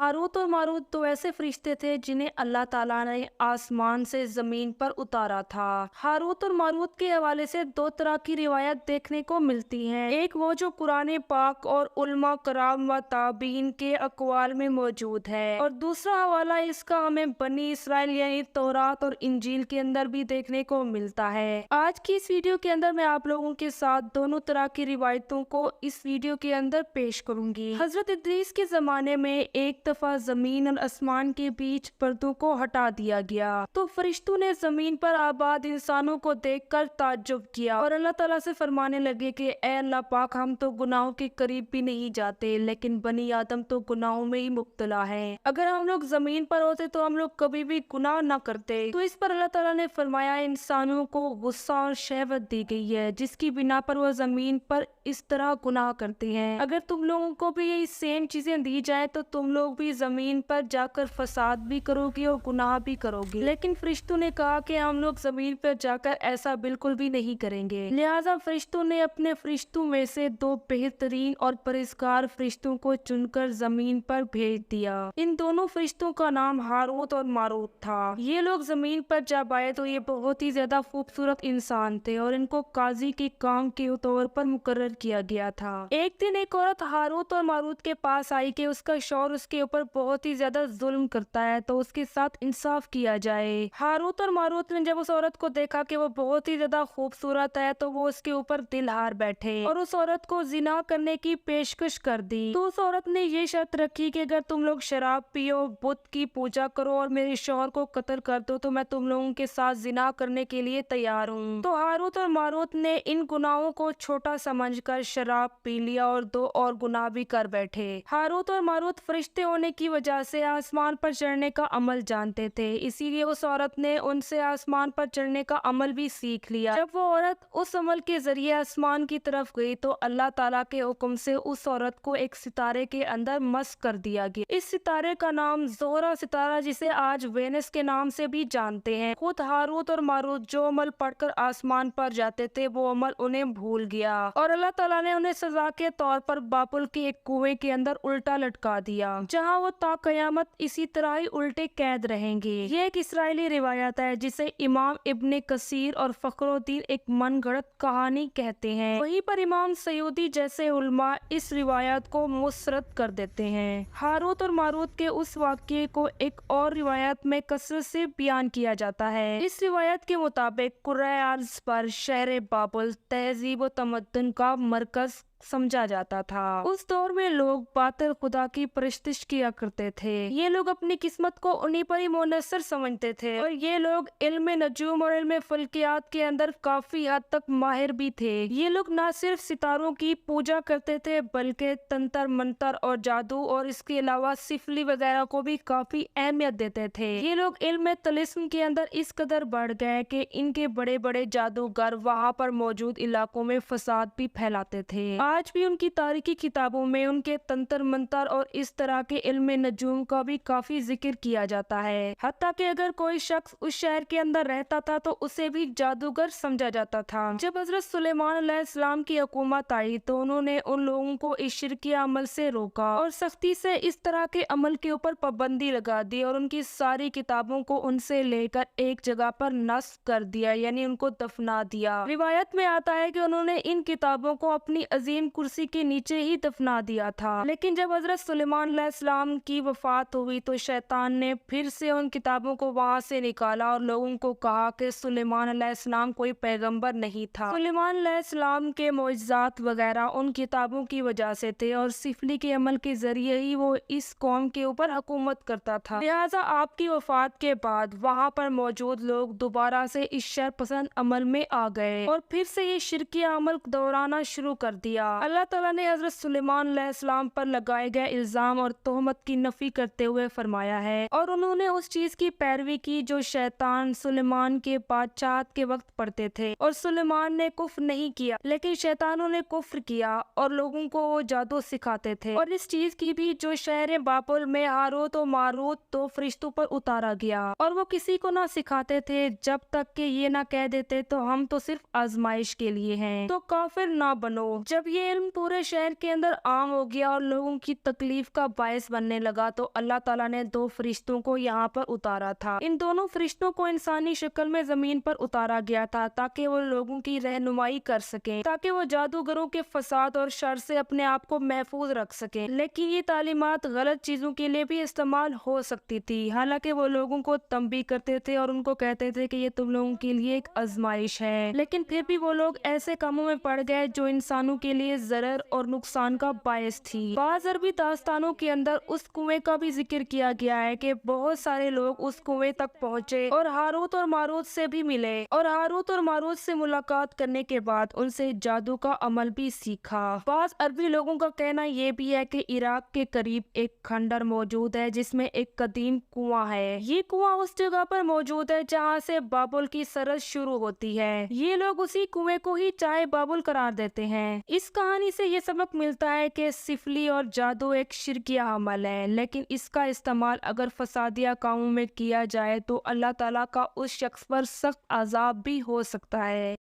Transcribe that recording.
Harut और Marut तो ऐसे फरिश्ते थे जिन्हें अल्लाह ताला ने आसमान से जमीन पर उतारा था। हारूत और मारूत के हवाले से दो तरह की रिवायत देखने को मिलती हैं। एक वो जो कुरान पाक और उलमा कराम व ताबीन के अकवाल में मौजूद है, और दूसरा हवाला इसका हमें बनी इसराइल यानी तौरात और इंजील के अंदर भी देखने को मिलता है। आज की इस वीडियो के अंदर मैं आप लोगों के साथ दोनों तरह की रिवायतों को इस वीडियो के अंदर पेश करूंगी। हजरत इदरीस के जमाने में एक दफा जमीन और आसमान के बीच पर्दों को हटा दिया गया, तो फरिश्तों ने जमीन पर आबाद इंसानों को देखकर ताज्जुब किया और अल्लाह ताला से फरमाने लगे कि ए अल्लाह पाक, हम तो गुनाहों के करीब भी नहीं जाते, लेकिन बनी आदम तो गुनाहों में ही मुब्तला है। अगर हम लोग जमीन पर होते तो हम लोग कभी भी गुनाह न करते। तो इस पर अल्लाह ताला ने फरमाया, इंसानों को गुस्सा और शहवत दी गई है जिसकी बिना पर वो जमीन पर इस तरह गुनाह करते हैं। अगर तुम लोगों को भी ये सेम चीजें दी जाए तो तुम लोग भी जमीन पर जाकर फसाद भी करोगे और गुनाह भी करोगे। लेकिन फरिश्तों ने कहा कि हम लोग जमीन पर जाकर ऐसा बिल्कुल भी नहीं करेंगे। लिहाजा फरिश्तों ने अपने फरिश्तों में से दो बेहतरीन और परहेजगार फरिश्तों को चुनकर जमीन पर भेज दिया। इन दोनों फरिश्तों का नाम हारूत और मारूत था। ये लोग जमीन पर जब आए तो ये बहुत ही ज्यादा खूबसूरत इंसान थे और इनको काजी के काम के तौर पर मुकर्रर किया गया था। एक दिन एक औरत हारूत और मारूत के पास आई कि उसका शौहर उसके ऊपर बहुत ही ज्यादा जुल्म करता है, तो उसके साथ इंसाफ किया जाए। हारूत और मारूत ने जब उस औरत को देखा कि वो बहुत ही ज्यादा खूबसूरत है, तो वो उसके ऊपर दिल हार बैठे और उस औरत को जिना करने की पेशकश कर दी। तो उस औरत ने ये शर्त रखी कि अगर तुम लोग शराब पियो, बुत की पूजा करो और मेरे शौहर को कत्ल कर दो तो मैं तुम लोगों के साथ जिना करने के लिए तैयार हूँ। तो हारूत और मारूत ने इन गुनाहों को छोटा समझकर शराब पी लिया और दो और गुनाह भी कर बैठे। हारूत और मारूत फरिश्ते होने की वजह से आसमान पर चढ़ने का अमल जानते थे, इसीलिए उस औरत ने उनसे आसमान पर चढ़ने का अमल भी सीख लिया। जब वो औरत उस अमल के जरिए आसमान की तरफ गई तो अल्लाह ताला के हुक्म से उस औरत को एक सितारे के अंदर मस्क कर दिया गया। इस सितारे का नाम ज़ोहरा सितारा, जिसे आज वेनस के नाम से भी जानते हैं। खुद हारूत और मारूत जो अमल पढ़कर आसमान पर जाते थे वो अमल उन्हें भूल गया और अल्लाह ताला ने उन्हें सजा के तौर पर बाबुल के एक कुएं के अंदर उल्टा लटका दिया, जहां वो ता कयामत इसी तरह ही उल्टे कैद रहेंगे। ये एक इसराइली रिवायत है जिसे इमाम इब्ने कसीर और फखरुद्दीन एक मनगढ़ंत कहानी कहते हैं। वहीं पर इमाम सयूदी जैसे उलमा इस रिवायत को मुस्तरद कर देते हैं। हारूत और मारूत के उस वाक़ये को एक और रिवायत में कसरत से बयान किया जाता है। इस रिवायत के मुताबिक कुर्रे अर्ज़ पर शहर बाबुल तहजीब व तमद्दुन का मरकज समझा जाता था। उस दौर में लोग बातिल खुदा की परस्तिश किया करते थे। ये लोग अपनी किस्मत को उन्हीं पर ही मुनस्सर समझते थे और ये लोग इल्म नजूम और इल्म फल्कियात के अंदर काफी हद तक माहिर भी थे। ये लोग न सिर्फ सितारों की पूजा करते थे बल्कि तंत्र मंत्र और जादू और इसके अलावा सिफली वगैरह को भी काफी अहमियत देते थे। ये लोग इल्म तलिस्म के अंदर इस कदर बढ़ गए कि इनके बड़े बड़े जादूगर वहाँ पर मौजूद इलाकों में फसाद भी फैलाते थे। आज भी उनकी तारीखी किताबों में उनके तंत्र मंत्र और इस तरह के इल्म नजूम का भी काफी जिक्र किया जाता है। हत्ता कि अगर कोई शख्स उस शहर के अंदर रहता था तो उसे भी जादूगर समझा जाता था। जब हजरत सुलेमान अलैहिस्सलाम की हुकूमत आई तो उन्होंने उन लोगों को इस शिरकी अमल से रोका और सख्ती से इस तरह के अमल के ऊपर पाबंदी लगा दी और उनकी सारी किताबों को उनसे लेकर एक जगह पर नस्ख कर दिया, यानी उनको दफना दिया। रिवायत में आता है कि उन्होंने इन किताबों को अपनी अजीम कुर्सी के नीचे ही दफना दिया था। लेकिन जब हजरत सुलेमान अलैहिस्सलाम की वफात हुई तो शैतान ने फिर से उन किताबों को वहां से निकाला और लोगों को कहा कि सुलेमान अलैहिस्सलाम कोई पैगंबर नहीं था। सुलेमान अलैहिस्सलाम के मोइज़ात वगैरह उन किताबों की वजह से थे और सिफली के अमल के जरिए ही वो इस कौम के ऊपर हुकूमत करता था। लिहाजा आपकी वफात के बाद वहाँ पर मौजूद लोग दोबारा से इस शर पसंद अमल में आ गए और फिर से ये शिरकी अमल दोहराना शुरू कर दिया। अल्लाह ताला ने हजरत सुलेमान अलैहिस्सलाम पर लगाए गए इल्जाम और तोहमत की नफी करते हुए फरमाया है, और उन्होंने उस चीज की पैरवी की जो शैतान सुलेमान के बादशाहत के वक्त पढ़ते थे, और सुलेमान ने कुफ्र नहीं किया लेकिन शैतानों ने कुफ्र किया और लोगों को वो जादू सिखाते थे। और इस चीज की भी जो शहर बाबुल में हारूत और मारूत तो फरिश्तों पर उतारा गया और वो किसी को ना सिखाते थे जब तक कि ये ना कह देते तो हम तो सिर्फ आजमाइश के लिए हैं, तो काफिर ना बनो। जब ये یہ علم پورے شہر کے اندر عام ہو گیا اور لوگوں کی تکلیف کا باعث بننے لگا تو اللہ تعالیٰ نے دو فرشتوں کو یہاں پر اتارا تھا۔ ان دونوں فرشتوں کو انسانی شکل میں زمین پر اتارا گیا تھا تاکہ وہ لوگوں کی رہنمائی کر سکیں، تاکہ وہ جادوگروں کے فساد اور شر سے اپنے آپ کو محفوظ رکھ سکیں۔ لیکن یہ تعلیمات غلط چیزوں کے لیے بھی استعمال ہو سکتی تھی، حالانکہ وہ لوگوں کو تنبیہ کرتے تھے اور ان کو کہتے تھے کہ یہ تم لوگوں کے لیے ایک آزمائش ہے، لیکن پھر بھی وہ لوگ ایسے کاموں میں پڑ گئے جو انسانوں کے لیے ضرر اور نقصان کا باعث تھی۔ بعض عربی داستانوں کے اندر اس کنویں کا بھی ذکر کیا گیا ہے کہ بہت سارے لوگ اس کنویں تک پہنچے اور ہاروت اور ماروت سے بھی ملے، اور ہاروت اور ماروت سے ملاقات کرنے کے بعد ان سے جادو کا عمل بھی سیکھا۔ بعض عربی لوگوں کا کہنا یہ بھی ہے کہ عراق کے قریب ایک کھنڈر موجود ہے جس میں ایک قدیم کنواں ہے۔ یہ کنواں اس جگہ پر موجود ہے جہاں سے بابل کی سرد شروع ہوتی ہے۔ یہ لوگ اسی کنویں کو ہی چائے بابل قرار دیتے ہیں۔ اس کہانی سے یہ سبق ملتا ہے کہ سفلی اور جادو ایک شرکیہ عمل ہے، لیکن اس کا استعمال اگر فسادیہ کاموں میں کیا جائے تو اللہ تعالیٰ کا اس شخص پر سخت عذاب بھی ہو سکتا ہے۔